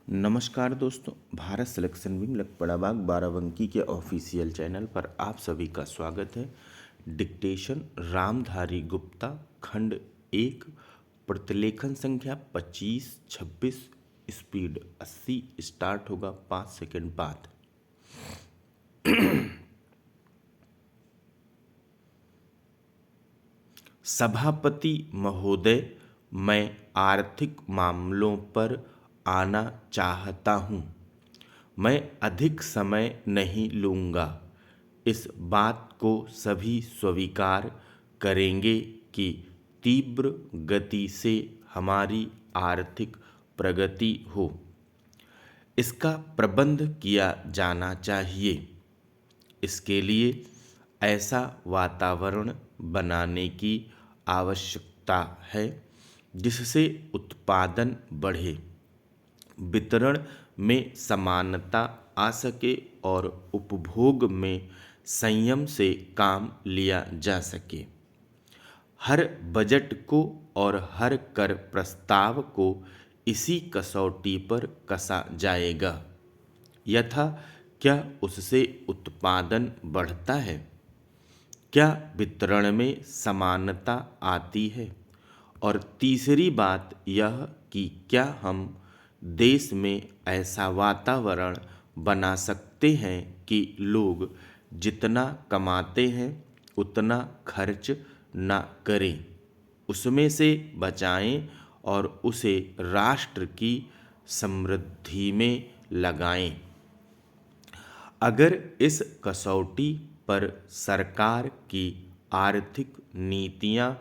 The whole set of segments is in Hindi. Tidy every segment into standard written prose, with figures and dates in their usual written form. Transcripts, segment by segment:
नमस्कार दोस्तों, भारत सिलेक्शन विंग लखपड़ा बाग बाराबंकी के ऑफिशियल चैनल पर आप सभी का स्वागत है। डिक्टेशन रामधारी गुप्ता खंड 1 प्रतिलेखन संख्या 25-26 स्पीड 80 स्टार्ट होगा 5 सेकंड बाद। सभापति महोदय, मैं आर्थिक मामलों पर आना चाहता हूँ। मैं अधिक समय नहीं लूँगा। इस बात को सभी स्वीकार करेंगे कि तीव्र गति से हमारी आर्थिक प्रगति हो। इसका प्रबंध किया जाना चाहिए। इसके लिए ऐसा वातावरण बनाने की आवश्यकता है जिससे उत्पादन बढ़े, वितरण में समानता आ सके और उपभोग में संयम से काम लिया जा सके। हर बजट को और हर कर प्रस्ताव को इसी कसौटी पर कसा जाएगा। यथा क्या उससे उत्पादन बढ़ता है? क्या वितरण में समानता आती है? और तीसरी बात यह कि क्या हम देश में ऐसा वातावरण बना सकते हैं कि लोग जितना कमाते हैं उतना खर्च न करें, उसमें से बचाएं और उसे राष्ट्र की समृद्धि में लगाएं। अगर इस कसौटी पर सरकार की आर्थिक नीतियां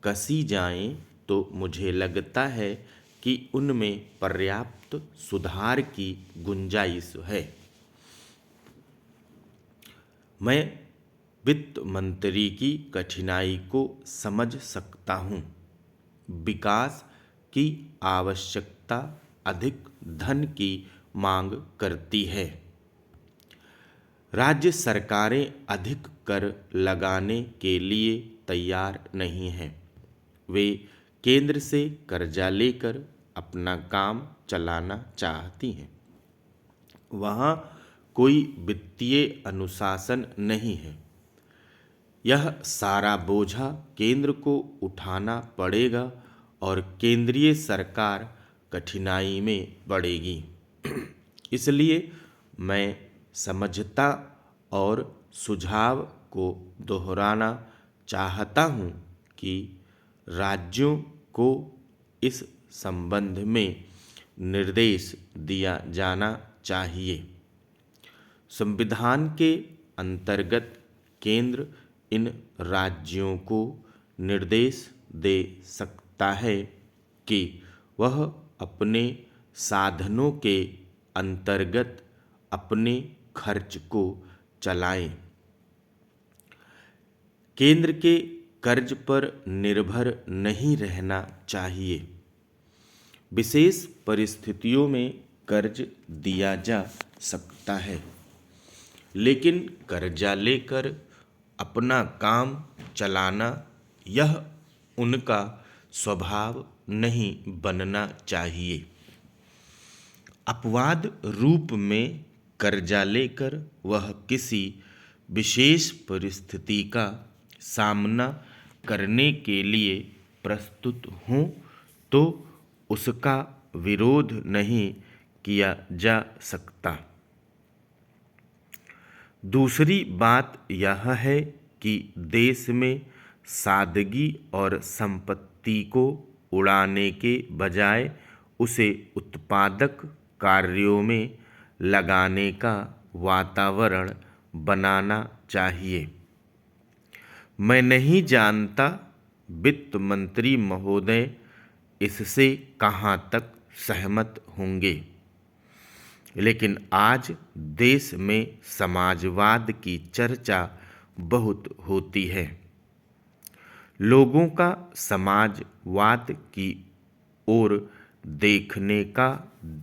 कसी जाएं तो मुझे लगता है कि उनमें पर्याप्त सुधार की गुंजाइश है। मैं वित्त मंत्री की कठिनाई को समझ सकता हूँ। विकास की आवश्यकता अधिक धन की मांग करती है। राज्य सरकारें अधिक कर लगाने के लिए तैयार नहीं हैं। वे केंद्र से कर्जा लेकर अपना काम चलाना चाहती हैं। वहाँ कोई वित्तीय अनुशासन नहीं है। यह सारा बोझा केंद्र को उठाना पड़ेगा और केंद्रीय सरकार कठिनाई में पड़ेगी। इसलिए मैं समझता और सुझाव को दोहराना चाहता हूँ कि राज्यों को इस संबंध में निर्देश दिया जाना चाहिए। संविधान के अंतर्गत केंद्र इन राज्यों को निर्देश दे सकता है कि वह अपने साधनों के अंतर्गत अपने खर्च को चलाएं। केंद्र के कर्ज पर निर्भर नहीं रहना चाहिए। विशेष परिस्थितियों में कर्ज दिया जा सकता है, लेकिन कर्जा लेकर अपना काम चलाना यह उनका स्वभाव नहीं बनना चाहिए। अपवाद रूप में कर्जा लेकर वह किसी विशेष परिस्थिति का सामना करने के लिए प्रस्तुत हों तो उसका विरोध नहीं किया जा सकता। दूसरी बात यह है कि देश में सादगी और संपत्ति को उड़ाने के बजाय उसे उत्पादक कार्यों में लगाने का वातावरण बनाना चाहिए। मैं नहीं जानता वित्त मंत्री महोदय इससे कहाँ तक सहमत होंगे, लेकिन आज देश में समाजवाद की चर्चा बहुत होती है। लोगों का समाजवाद की ओर देखने का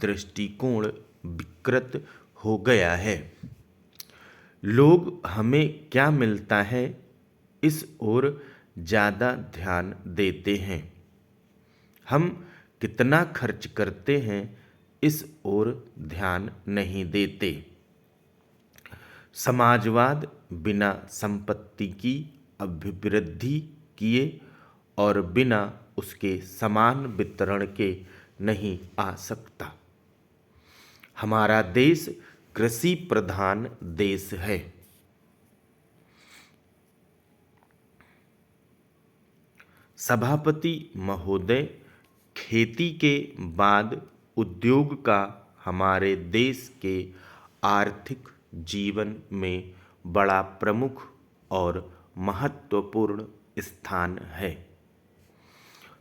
दृष्टिकोण विकृत हो गया है। लोग हमें क्या मिलता है इस ओर ज़्यादा ध्यान देते हैं। हम कितना खर्च करते हैं इस ओर ध्यान नहीं देते। समाजवाद बिना संपत्ति की अभिवृद्धि किए और बिना उसके समान वितरण के नहीं आ सकता। हमारा देश कृषि प्रधान देश है। सभापति महोदय, खेती के बाद उद्योग का हमारे देश के आर्थिक जीवन में बड़ा प्रमुख और महत्वपूर्ण स्थान है।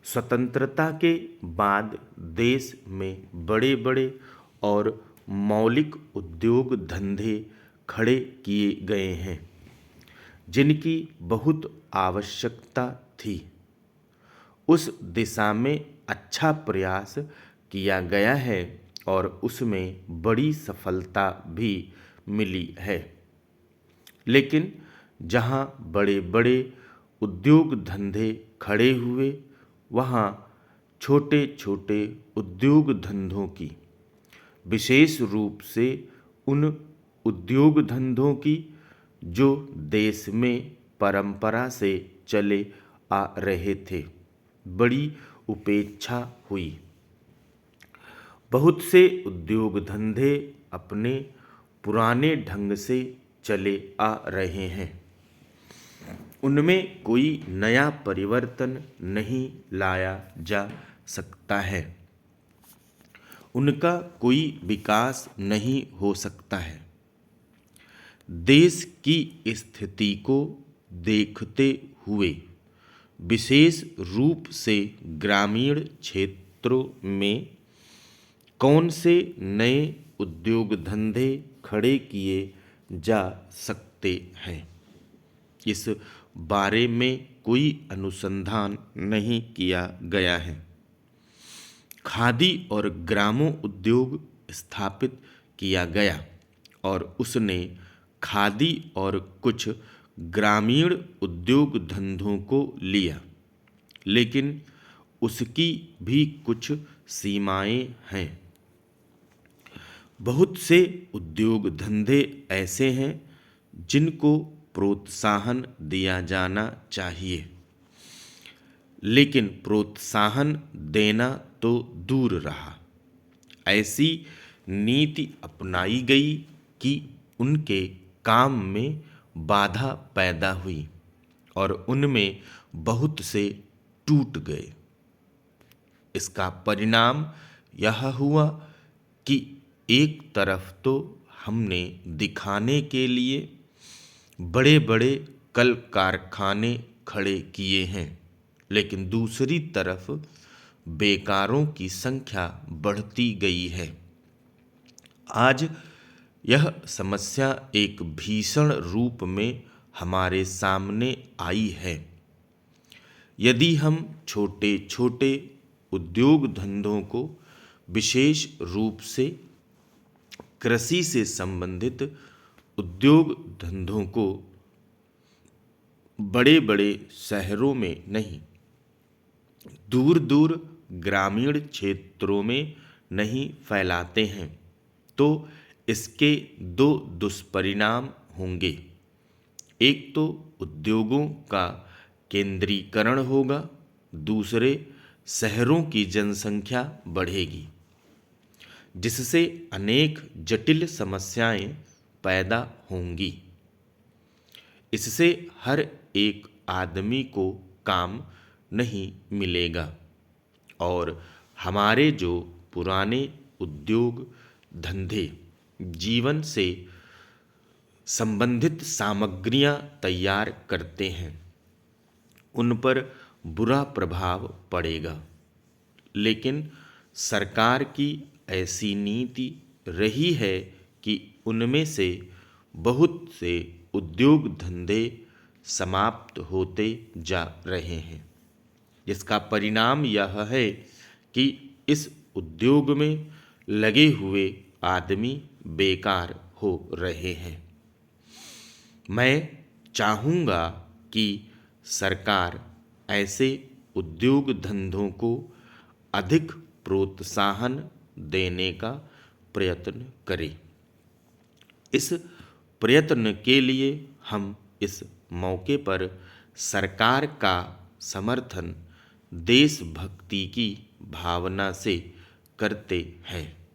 स्वतंत्रता के बाद देश में बड़े बड़े और मौलिक उद्योग धंधे खड़े किए गए हैं, जिनकी बहुत आवश्यकता थी। उस दिशा में अच्छा प्रयास किया गया है और उसमें बड़ी सफलता भी मिली है। लेकिन जहाँ बड़े बड़े उद्योग धंधे खड़े हुए, वहाँ छोटे छोटे उद्योग धंधों की, विशेष रूप से उन उद्योग धंधों की जो देश में परंपरा से चले आ रहे थे, बड़ी उपेक्षा हुई। बहुत से उद्योग धंधे अपने पुराने ढंग से चले आ रहे हैं, उनमें कोई नया परिवर्तन नहीं लाया जा सकता है, उनका कोई विकास नहीं हो सकता है। देश की स्थिति को देखते हुए विशेष रूप से ग्रामीण क्षेत्रों में कौन से नए उद्योग धंधे खड़े किए जा सकते हैं, इस बारे में कोई अनुसंधान नहीं किया गया है। खादी और ग्रामो उद्योग स्थापित किया गया और उसने खादी और कुछ ग्रामीण उद्योग धंधों को लिया, लेकिन उसकी भी कुछ सीमाएं हैं। बहुत से उद्योग धंधे ऐसे हैं जिनको प्रोत्साहन दिया जाना चाहिए, लेकिन प्रोत्साहन देना तो दूर रहा, ऐसी नीति अपनाई गई कि उनके काम में बाधा पैदा हुई और उनमें बहुत से टूट गए। इसका परिणाम यह हुआ कि एक तरफ तो हमने दिखाने के लिए बड़े बड़े कल कारखाने खड़े किए हैं, लेकिन दूसरी तरफ बेकारों की संख्या बढ़ती गई है। आज यह समस्या एक भीषण रूप में हमारे सामने आई है। यदि हम छोटे छोटे उद्योग धंधों को, विशेष रूप से कृषि से संबंधित उद्योग धंधों को बड़े बड़े शहरों में नहीं, दूर दूर ग्रामीण क्षेत्रों में नहीं फैलाते हैं, तो इसके दो दुष्परिणाम होंगे। एक तो उद्योगों का केंद्रीकरण होगा, दूसरे शहरों की जनसंख्या बढ़ेगी, जिससे अनेक जटिल समस्याएं पैदा होंगी। इससे हर एक आदमी को काम नहीं मिलेगा और हमारे जो पुराने उद्योग धंधे जीवन से संबंधित सामग्रियां तैयार करते हैं, उन पर बुरा प्रभाव पड़ेगा। लेकिन सरकार की ऐसी नीति रही है कि उनमें से बहुत से उद्योग धंधे समाप्त होते जा रहे हैं, जिसका परिणाम यह है कि इस उद्योग में लगे हुए आदमी बेकार हो रहे हैं। मैं चाहूँगा कि सरकार ऐसे उद्योग धंधों को अधिक प्रोत्साहन देने का प्रयत्न करें। इस प्रयत्न के लिए हम इस मौके पर सरकार का समर्थन देशभक्ति की भावना से करते हैं।